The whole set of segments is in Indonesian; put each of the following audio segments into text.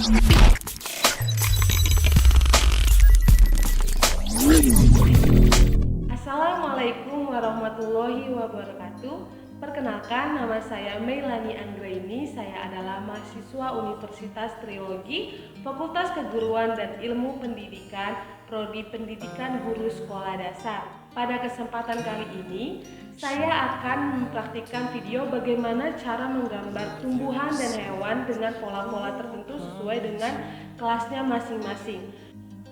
Assalamualaikum warahmatullahi wabarakatuh. Perkenalkan, nama saya Meilani Anggraini. Saya adalah mahasiswa Universitas Trilogi, Fakultas Keguruan dan Ilmu Pendidikan, Prodi Pendidikan Guru Sekolah Dasar. Pada kesempatan kali ini, saya akan mempraktikkan video bagaimana cara menggambar tumbuhan dan hewan dengan pola-pola tertentu sesuai dengan kelasnya masing-masing.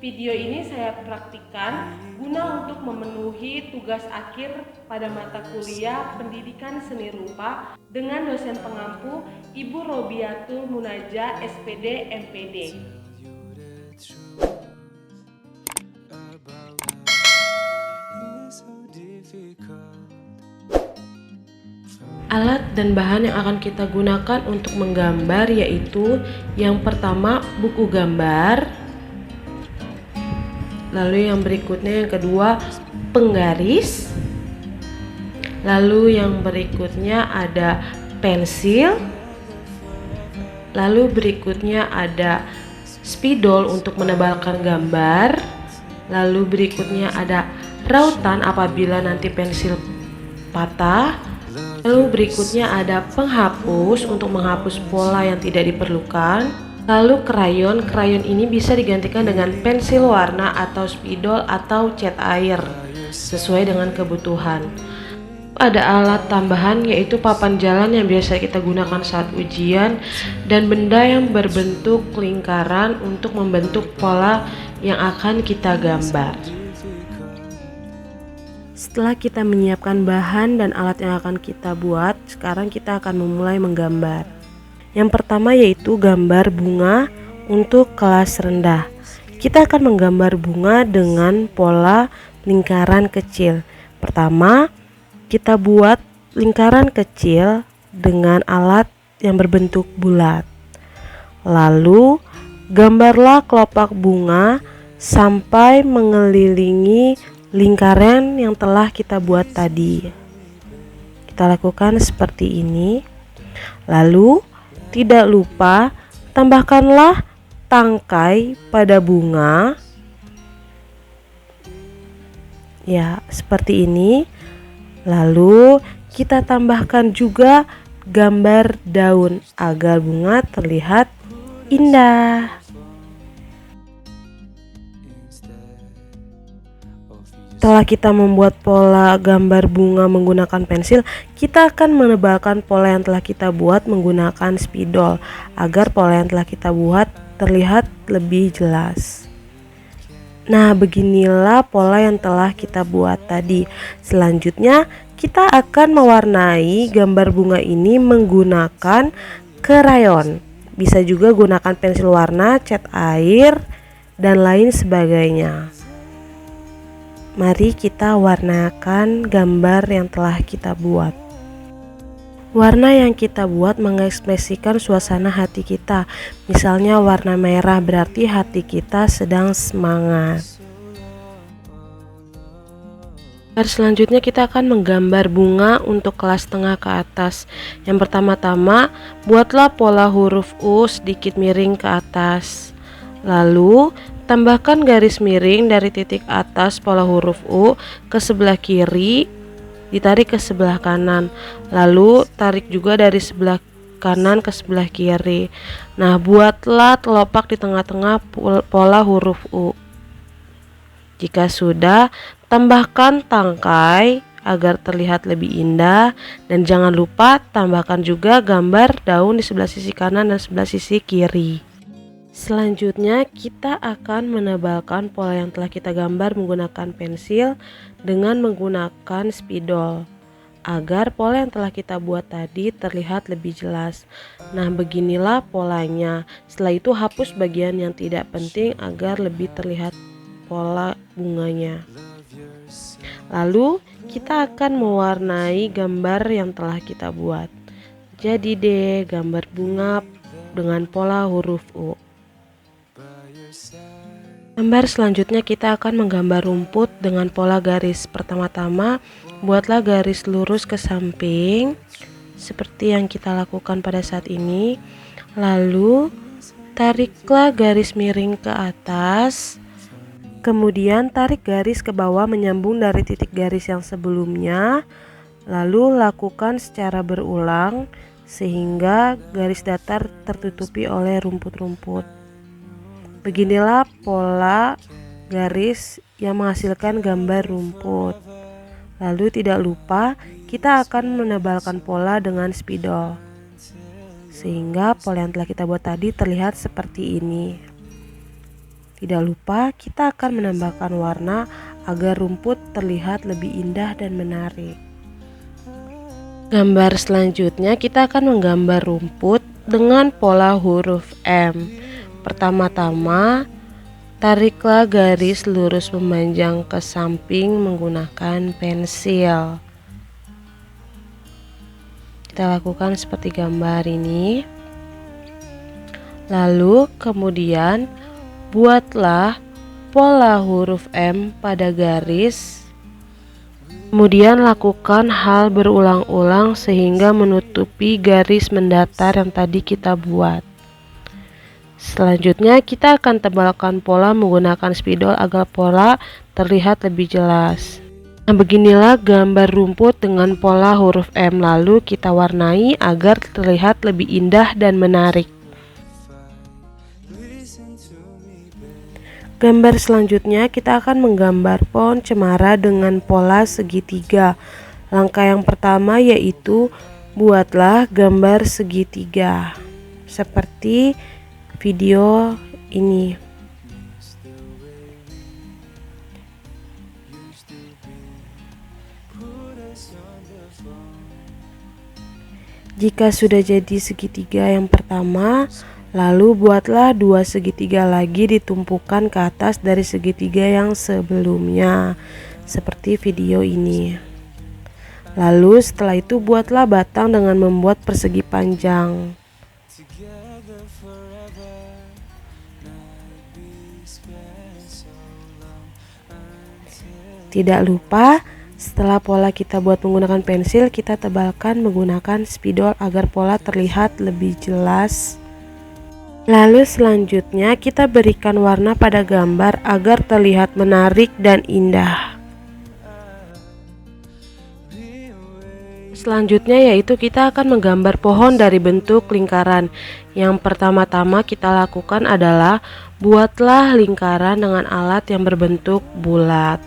Video ini saya praktikkan guna untuk memenuhi tugas akhir pada mata kuliah Pendidikan Seni Rupa dengan dosen pengampu Ibu Robiatul Munaja, SPD, MPD. Alat dan bahan yang akan kita gunakan untuk menggambar yaitu yang pertama buku gambar. Lalu yang berikutnya, yang kedua, penggaris. Lalu yang berikutnya ada pensil. Lalu berikutnya ada spidol untuk menebalkan gambar. Lalu berikutnya ada rautan apabila nanti pensil patah. Lalu berikutnya ada penghapus untuk menghapus pola yang tidak diperlukan. Lalu krayon ini bisa digantikan dengan pensil warna atau spidol atau cat air sesuai dengan kebutuhan. Ada alat tambahan yaitu papan jalan yang biasa kita gunakan saat ujian dan benda yang berbentuk lingkaran untuk membentuk pola yang akan kita gambar. Setelah kita menyiapkan bahan dan alat yang akan kita buat, sekarang kita akan memulai menggambar. Yang pertama yaitu gambar bunga untuk kelas rendah. Kita akan menggambar bunga dengan pola lingkaran kecil. Pertama, kita buat lingkaran kecil dengan alat yang berbentuk bulat. Lalu, gambarlah kelopak bunga sampai mengelilingi lingkaran yang telah kita buat tadi. Kita lakukan seperti ini. Lalu, tidak lupa tambahkanlah tangkai pada bunga. Ya, seperti ini. Lalu kita tambahkan juga gambar daun agar bunga terlihat indah. Setelah kita membuat pola gambar bunga menggunakan pensil, kita akan menebalkan pola yang telah kita buat menggunakan spidol agar pola yang telah kita buat terlihat lebih jelas. Nah, beginilah pola yang telah kita buat tadi. Selanjutnya, kita akan mewarnai gambar bunga ini menggunakan krayon. Bisa juga gunakan pensil warna, cat air, dan lain sebagainya. Mari kita warnakan gambar yang telah kita buat. Warna yang kita buat mengekspresikan suasana hati kita. Misalnya warna merah berarti hati kita sedang semangat. Selanjutnya kita akan menggambar bunga untuk kelas tengah ke atas. Yang pertama-tama, buatlah pola huruf U sedikit miring ke atas. Lalu tambahkan garis miring dari titik atas pola huruf U ke sebelah kiri, ditarik ke sebelah kanan. Lalu tarik juga dari sebelah kanan ke sebelah kiri. Nah, buatlah kelopak di tengah-tengah pola huruf U. Jika sudah, tambahkan tangkai agar terlihat lebih indah. Dan jangan lupa tambahkan juga gambar daun di sebelah sisi kanan dan sebelah sisi kiri. Selanjutnya kita akan menebalkan pola yang telah kita gambar menggunakan pensil dengan menggunakan spidol agar pola yang telah kita buat tadi terlihat lebih jelas. Nah, beginilah polanya. Setelah itu hapus bagian yang tidak penting agar lebih terlihat pola bunganya. Lalu kita akan mewarnai gambar yang telah kita buat. Jadi deh gambar bunga dengan pola huruf U. Gambar selanjutnya kita akan menggambar rumput dengan pola garis. Pertama-tama buatlah garis lurus ke samping seperti yang kita lakukan pada saat ini. Lalu Tariklah garis miring ke atas, kemudian tarik garis ke bawah menyambung dari titik garis yang sebelumnya, lalu lakukan secara berulang sehingga garis datar tertutupi oleh rumput-rumput. Beginilah pola garis yang menghasilkan gambar rumput. Lalu tidak lupa kita akan menebalkan pola dengan spidol sehingga pola yang telah kita buat tadi terlihat seperti ini. Tidak lupa kita akan menambahkan warna agar rumput terlihat lebih indah dan menarik. Gambar selanjutnya kita akan menggambar rumput dengan pola huruf M. Pertama-tama tariklah garis lurus memanjang ke samping menggunakan pensil. Kita lakukan seperti gambar ini. Lalu kemudian buatlah pola huruf M pada garis. Kemudian lakukan hal berulang-ulang sehingga menutupi garis mendatar yang tadi kita buat. Selanjutnya kita akan tebalkan pola menggunakan spidol agar pola terlihat lebih jelas. Nah, beginilah gambar rumput dengan pola huruf M, lalu kita warnai agar terlihat lebih indah dan menarik. Gambar selanjutnya kita akan menggambar pohon cemara dengan pola segitiga. Langkah yang pertama yaitu buatlah gambar segitiga seperti video ini. Jika sudah jadi segitiga yang pertama, lalu buatlah dua segitiga lagi ditumpukan ke atas dari segitiga yang sebelumnya, seperti video ini. Lalu setelah itu buatlah batang dengan membuat persegi panjang. Tidak lupa, setelah pola kita buat menggunakan pensil, kita tebalkan menggunakan spidol agar pola terlihat lebih jelas. Lalu selanjutnya kita berikan warna pada gambar agar terlihat menarik dan indah. Selanjutnya yaitu kita akan menggambar pohon dari bentuk lingkaran. Yang pertama-tama kita lakukan adalah buatlah lingkaran dengan alat yang berbentuk bulat.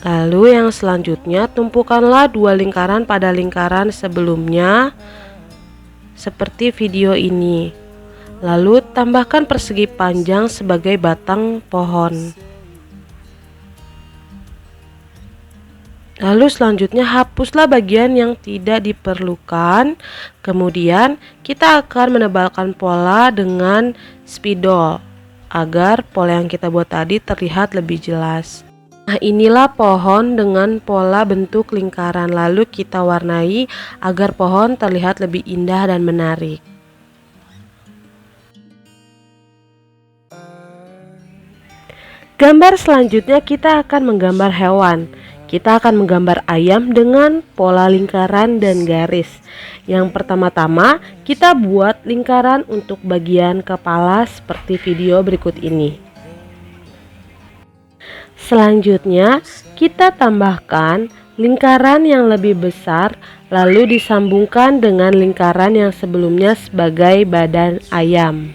Lalu yang selanjutnya tumpukanlah dua lingkaran pada lingkaran sebelumnya seperti video ini. Lalu tambahkan persegi panjang sebagai batang pohon. Lalu selanjutnya hapuslah bagian yang tidak diperlukan. Kemudian kita akan menebalkan pola dengan spidol agar pola yang kita buat tadi terlihat lebih jelas. Nah, inilah pohon dengan pola bentuk lingkaran, lalu kita warnai agar pohon terlihat lebih indah dan menarik. Gambar selanjutnya kita akan menggambar hewan. Kita akan menggambar ayam dengan pola lingkaran dan garis. Yang pertama-tama kita buat lingkaran untuk bagian kepala seperti video berikut ini. Selanjutnya kita tambahkan lingkaran yang lebih besar, lalu disambungkan dengan lingkaran yang sebelumnya sebagai badan ayam.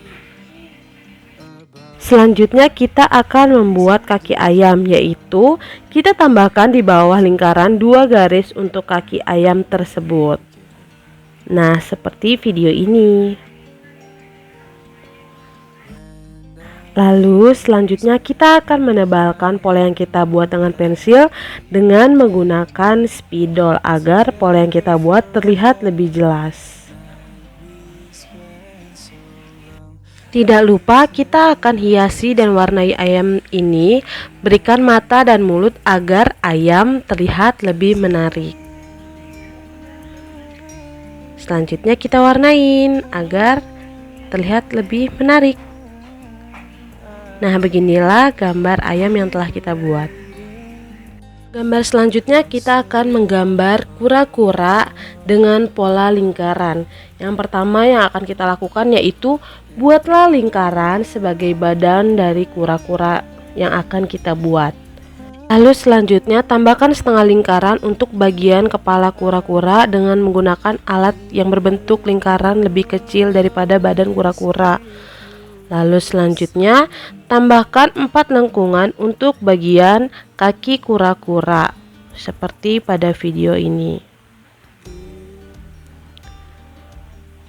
Selanjutnya kita akan membuat kaki ayam, yaitu kita tambahkan di bawah lingkaran dua garis untuk kaki ayam tersebut. Nah, seperti video ini. Lalu selanjutnya kita akan menebalkan pola yang kita buat dengan pensil dengan menggunakan spidol agar pola yang kita buat terlihat lebih jelas. Tidak lupa kita akan hiasi dan warnai ayam ini, berikan mata dan mulut agar ayam terlihat lebih menarik. Selanjutnya kita warnain agar terlihat lebih menarik. Nah, beginilah gambar ayam yang telah kita buat. Gambar selanjutnya kita akan menggambar kura-kura dengan pola lingkaran. Yang pertama yang akan kita lakukan yaitu buatlah lingkaran sebagai badan dari kura-kura yang akan kita buat. Lalu selanjutnya tambahkan setengah lingkaran untuk bagian kepala kura-kura dengan menggunakan alat yang berbentuk lingkaran lebih kecil daripada badan kura-kura. Lalu selanjutnya tambahkan 4 lengkungan untuk bagian kaki kura-kura seperti pada video ini.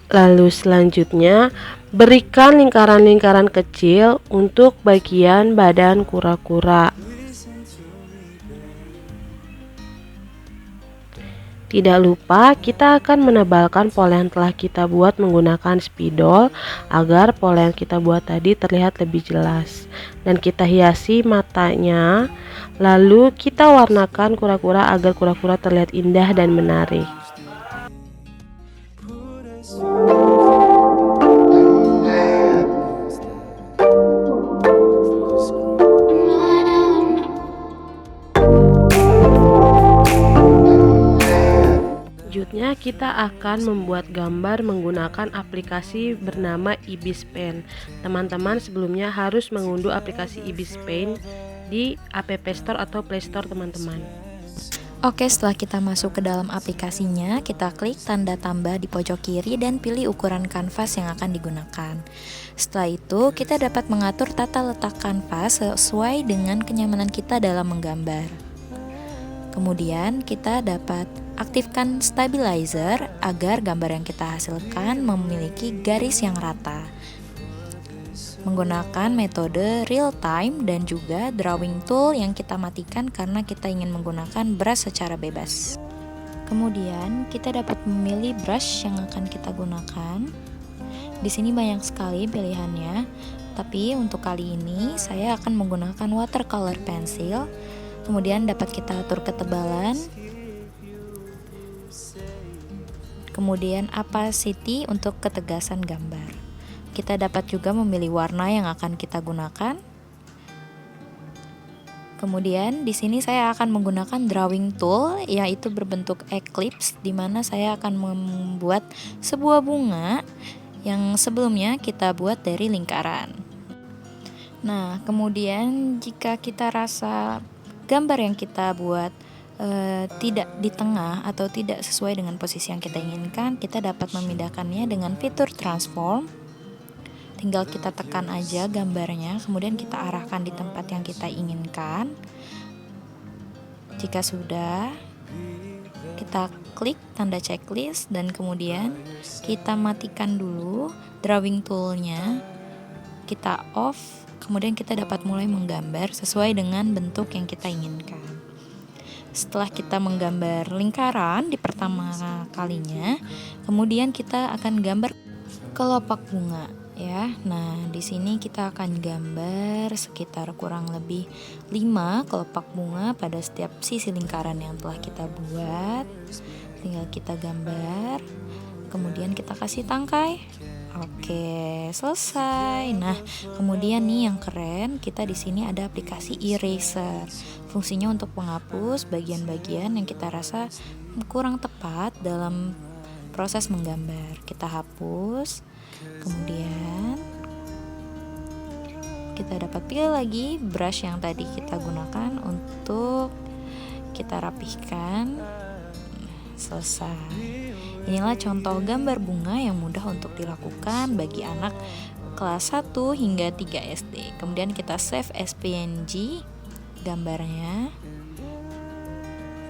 Lalu selanjutnya berikan lingkaran-lingkaran kecil untuk bagian badan kura-kura. Tidak lupa kita akan menebalkan pola yang telah kita buat menggunakan spidol agar pola yang kita buat tadi terlihat lebih jelas. Dan kita hiasi matanya, lalu kita warnakan kura-kura agar kura-kura terlihat indah dan menarik. Selanjutnya kita akan membuat gambar menggunakan aplikasi bernama Ibis Pen. Teman-teman sebelumnya harus mengunduh aplikasi Ibis Pen di App Store atau Play Store teman-teman. Oke, setelah kita masuk ke dalam aplikasinya, kita klik tanda tambah di pojok kiri dan pilih ukuran kanvas yang akan digunakan. Setelah itu, kita dapat mengatur tata letak kanvas sesuai dengan kenyamanan kita dalam menggambar. Kemudian kita dapat aktifkan stabilizer agar gambar yang kita hasilkan memiliki garis yang rata. Menggunakan metode real time dan juga drawing tool yang kita matikan karena kita ingin menggunakan brush secara bebas. Kemudian kita dapat memilih brush yang akan kita gunakan. Di sini banyak sekali pilihannya, tapi untuk kali ini saya akan menggunakan watercolor pencil. Kemudian dapat kita atur ketebalan, kemudian opacity untuk ketegasan gambar. Kita dapat juga memilih warna yang akan kita gunakan. Kemudian di sini saya akan menggunakan drawing tool yaitu berbentuk ellipse, di mana saya akan membuat sebuah bunga yang sebelumnya kita buat dari lingkaran. Nah, kemudian jika kita rasa gambar yang kita buat tidak di tengah atau tidak sesuai dengan posisi yang kita inginkan, kita dapat memindahkannya dengan fitur transform. Tinggal kita tekan aja gambarnya, kemudian kita arahkan di tempat yang kita inginkan. Jika sudah, kita klik tanda checklist dan kemudian kita matikan dulu drawing toolnya, kita off. Kemudian kita dapat mulai menggambar sesuai dengan bentuk yang kita inginkan. Setelah kita menggambar lingkaran di pertama kalinya, kemudian kita akan gambar kelopak bunga ya. Nah, di sini kita akan gambar sekitar kurang lebih 5 kelopak bunga pada setiap sisi lingkaran yang telah kita buat. Tinggal kita gambar, kemudian kita kasih tangkai. Oke, selesai. Nah, kemudian nih yang keren, kita di sini ada aplikasi eraser. Fungsinya untuk menghapus bagian-bagian yang kita rasa kurang tepat dalam proses menggambar. Kita hapus. Kemudian kita dapat pilih lagi brush yang tadi kita gunakan untuk kita rapihkan. Selesai. Inilah contoh gambar bunga yang mudah untuk dilakukan bagi anak kelas 1 hingga 3 SD. Kemudian kita save as PNG gambarnya.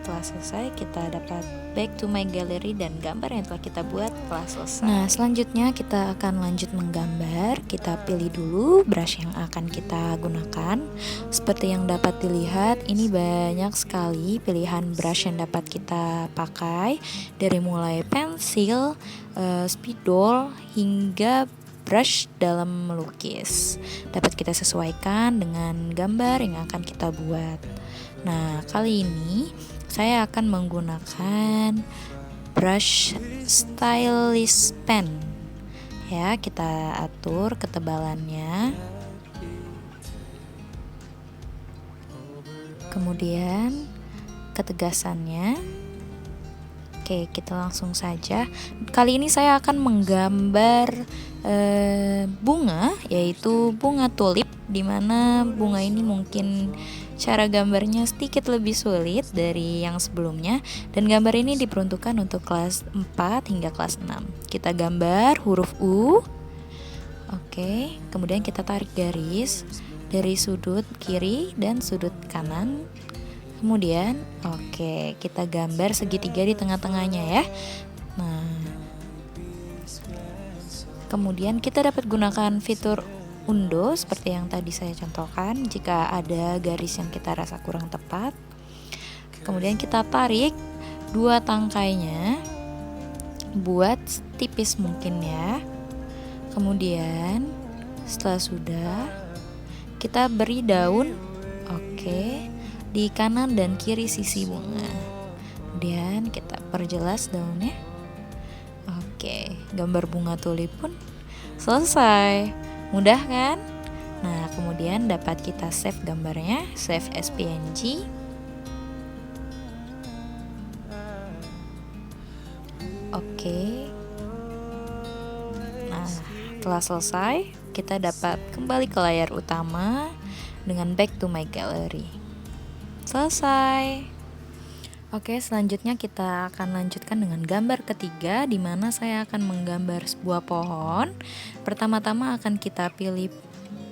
Setelah selesai, kita dapat back to my gallery dan gambar yang telah kita buat telah selesai. Nah, selanjutnya kita akan lanjut menggambar. Kita pilih dulu brush yang akan kita gunakan. Seperti yang dapat dilihat, ini banyak sekali pilihan brush yang dapat kita pakai, dari mulai pensil, spidol, hingga brush dalam melukis. Dapat kita sesuaikan dengan gambar yang akan kita buat. Nah, kali ini saya akan menggunakan brush stylus pen. Ya, kita atur ketebalannya. Kemudian ketegasannya. Oke, kita langsung saja. Kali ini saya akan menggambar bunga, yaitu bunga tulip, dimana bunga ini mungkin cara gambarnya sedikit lebih sulit dari yang sebelumnya, dan gambar ini diperuntukkan untuk kelas 4 hingga kelas 6. Kita gambar huruf U. Oke, kemudian kita tarik garis dari sudut kiri dan sudut kanan. Kemudian, oke, kita gambar segitiga di tengah-tengahnya ya. Nah, kemudian kita dapat gunakan fitur undo seperti yang tadi saya contohkan jika ada garis yang kita rasa kurang tepat. Kemudian kita tarik dua tangkainya, buat tipis mungkin ya. Kemudian setelah sudah, kita beri daun, oke, di kanan dan kiri sisi bunga. Kemudian kita perjelas daunnya. Oke, gambar bunga tulip pun selesai. Mudah kan? Nah, kemudian dapat kita save gambarnya, save as PNG. Oke. Nah, setelah selesai, kita dapat kembali ke layar utama dengan back to my gallery. Selesai. Oke, selanjutnya kita akan lanjutkan dengan gambar ketiga, di mana saya akan menggambar sebuah pohon. Pertama-tama akan kita pilih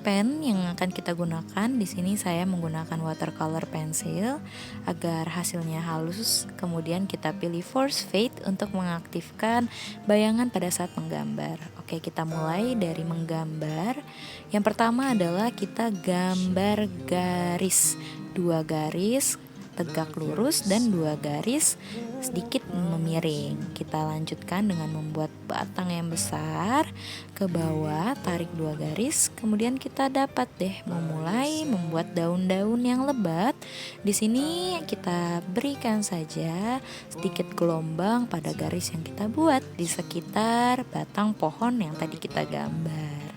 pen yang akan kita gunakan. Di sini saya menggunakan watercolor pensil agar hasilnya halus. Kemudian kita pilih force fade untuk mengaktifkan bayangan pada saat menggambar. Oke, kita mulai dari menggambar. Yang pertama adalah kita gambar garis, 2 garis tegak lurus dan 2 garis sedikit memiring. Kita lanjutkan dengan membuat batang yang besar ke bawah, tarik 2 garis, kemudian kita dapat deh memulai membuat daun-daun yang lebat. Di sini kita berikan saja sedikit gelombang pada garis yang kita buat di sekitar batang pohon yang tadi kita gambar.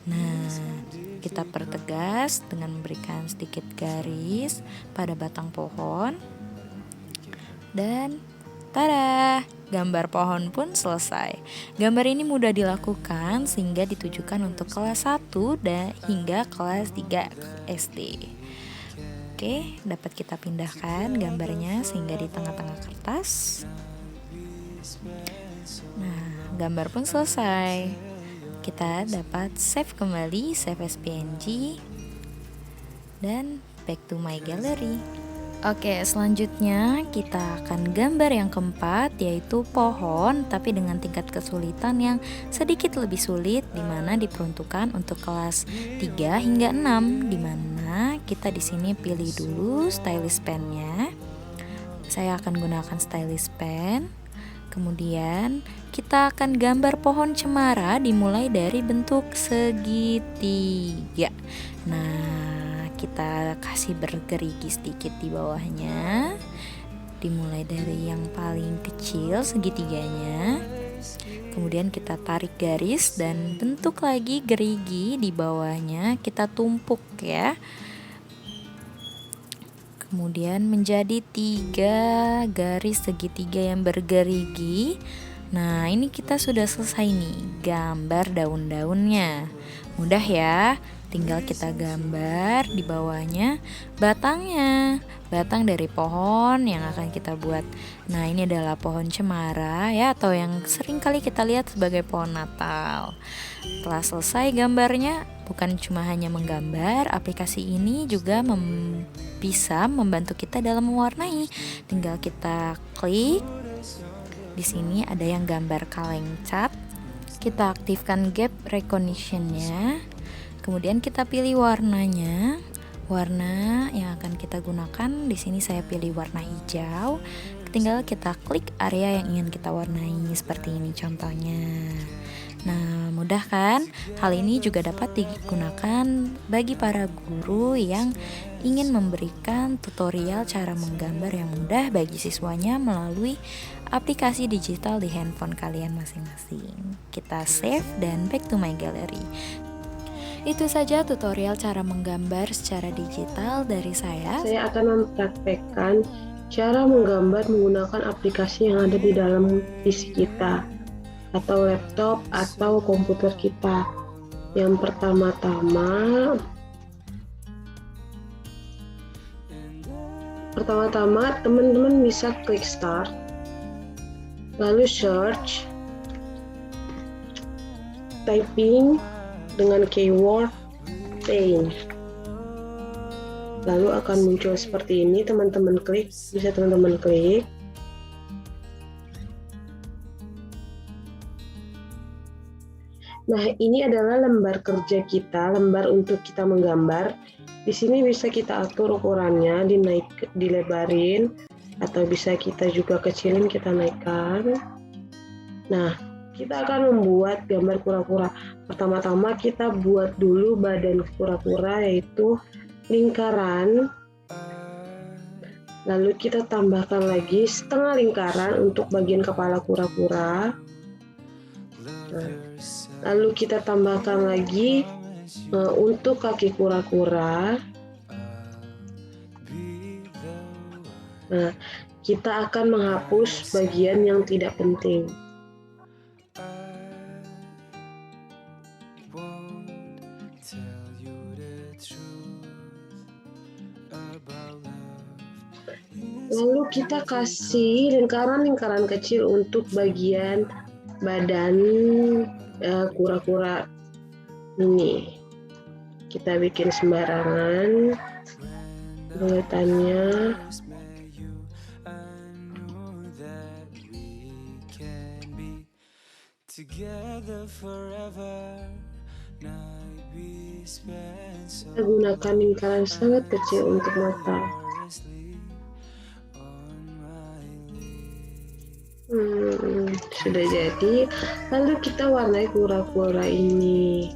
Nah, kita pertegas dengan memberikan sedikit garis pada batang pohon. Dan tada, gambar pohon pun selesai. Gambar ini mudah dilakukan sehingga ditujukan untuk kelas 1 dan hingga kelas 3 SD. Oke, dapat kita pindahkan gambarnya sehingga di tengah-tengah kertas. Nah, gambar pun selesai. Kita dapat save kembali, save as PNG, dan back to my gallery. Oke, selanjutnya kita akan gambar yang keempat, yaitu pohon tapi dengan tingkat kesulitan yang sedikit lebih sulit, dimana diperuntukkan untuk kelas 3 hingga 6, dimana kita di sini pilih dulu stylus pennya. Saya akan gunakan stylus pen. Kemudian kita akan gambar pohon cemara dimulai dari bentuk segitiga. Nah, kita kasih bergerigi sedikit di bawahnya. Dimulai dari yang paling kecil segitiganya. Kemudian kita tarik garis dan bentuk lagi gerigi di bawahnya, kita tumpuk ya. Kemudian menjadi 3 garis segitiga yang bergerigi. Nah, ini kita sudah selesai nih gambar daun-daunnya. Mudah ya, tinggal kita gambar di bawahnya batangnya, batang dari pohon yang akan kita buat. Nah, ini adalah pohon cemara ya, atau yang sering kali kita lihat sebagai pohon Natal. Setelah selesai gambarnya, bukan cuma hanya menggambar, aplikasi ini juga bisa membantu kita dalam mewarnai. Tinggal kita klik. Di sini ada yang gambar kaleng cat. Kita aktifkan gap recognition-nya. Kemudian kita pilih warnanya. Warna yang akan kita gunakan, di sini saya pilih warna hijau. Tinggal kita klik area yang ingin kita warnai, seperti ini contohnya. Nah, mudah kan? Hal ini juga dapat digunakan bagi para guru yang ingin memberikan tutorial cara menggambar yang mudah bagi siswanya melalui aplikasi digital di handphone kalian masing-masing. Kita save dan back to my gallery. Itu saja tutorial cara menggambar secara digital dari saya. Saya akan mempraktekkan Cara menggambar menggunakan aplikasi yang ada di dalam PC kita atau laptop atau komputer kita. Yang pertama-tama teman-teman bisa klik start, lalu search, typing dengan keyword paint, lalu akan muncul seperti ini. Teman-teman klik, bisa teman-teman klik. Nah, ini adalah lembar kerja kita, lembar untuk kita menggambar. Di sini bisa kita atur ukurannya, dilebarin, atau bisa kita juga kecilin, kita naikkan. Nah, kita akan membuat gambar kura-kura. Pertama-tama kita buat dulu badan kura-kura, yaitu lingkaran. Lalu kita tambahkan lagi setengah lingkaran untuk bagian kepala kura-kura. Nah, lalu kita tambahkan lagi untuk kaki kura-kura. Nah, kita akan menghapus bagian yang tidak penting. Lalu kita kasih lingkaran-lingkaran kecil untuk bagian badan kura-kura ini. Kita bikin sembarangan buletannya. Kita gunakan lingkaran sangat kecil untuk mata. Sudah jadi. Lalu kita warnai kura-kura ini.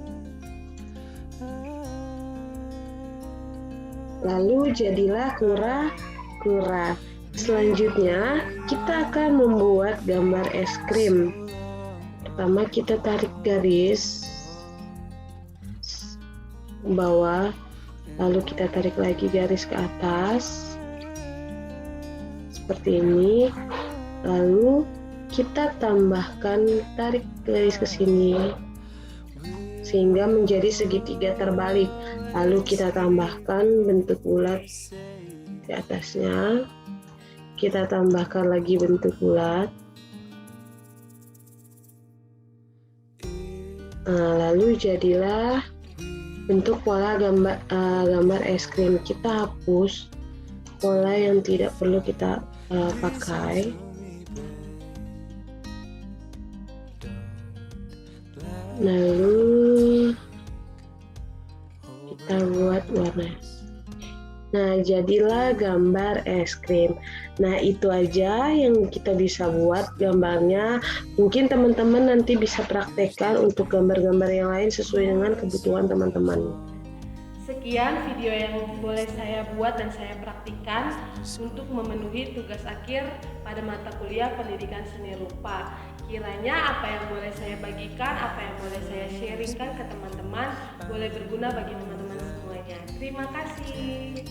Lalu jadilah kura-kura. Selanjutnya kita akan membuat gambar es krim. Pertama kita tarik garis ke bawah, lalu kita tarik lagi garis ke atas seperti ini. Lalu kita tambahkan, tarik garis ke sini sehingga menjadi segitiga terbalik. Lalu kita tambahkan bentuk bulat di atasnya. Kita tambahkan lagi bentuk bulat. Nah, lalu jadilah bentuk pola gambar es krim. Kita hapus pola yang tidak perlu kita pakai. Lalu kita buat warna. Nah, jadilah gambar es krim. Nah, itu aja yang kita bisa buat gambarnya. Mungkin teman-teman nanti bisa praktekkan untuk gambar-gambar yang lain sesuai dengan kebutuhan teman-teman. Sekian video yang boleh saya buat dan saya praktikkan untuk memenuhi tugas akhir pada mata kuliah pendidikan seni rupa. Kiranya apa yang boleh saya bagikan, apa yang boleh saya sharingkan ke teman-teman boleh berguna bagi teman-teman semuanya. Terima kasih.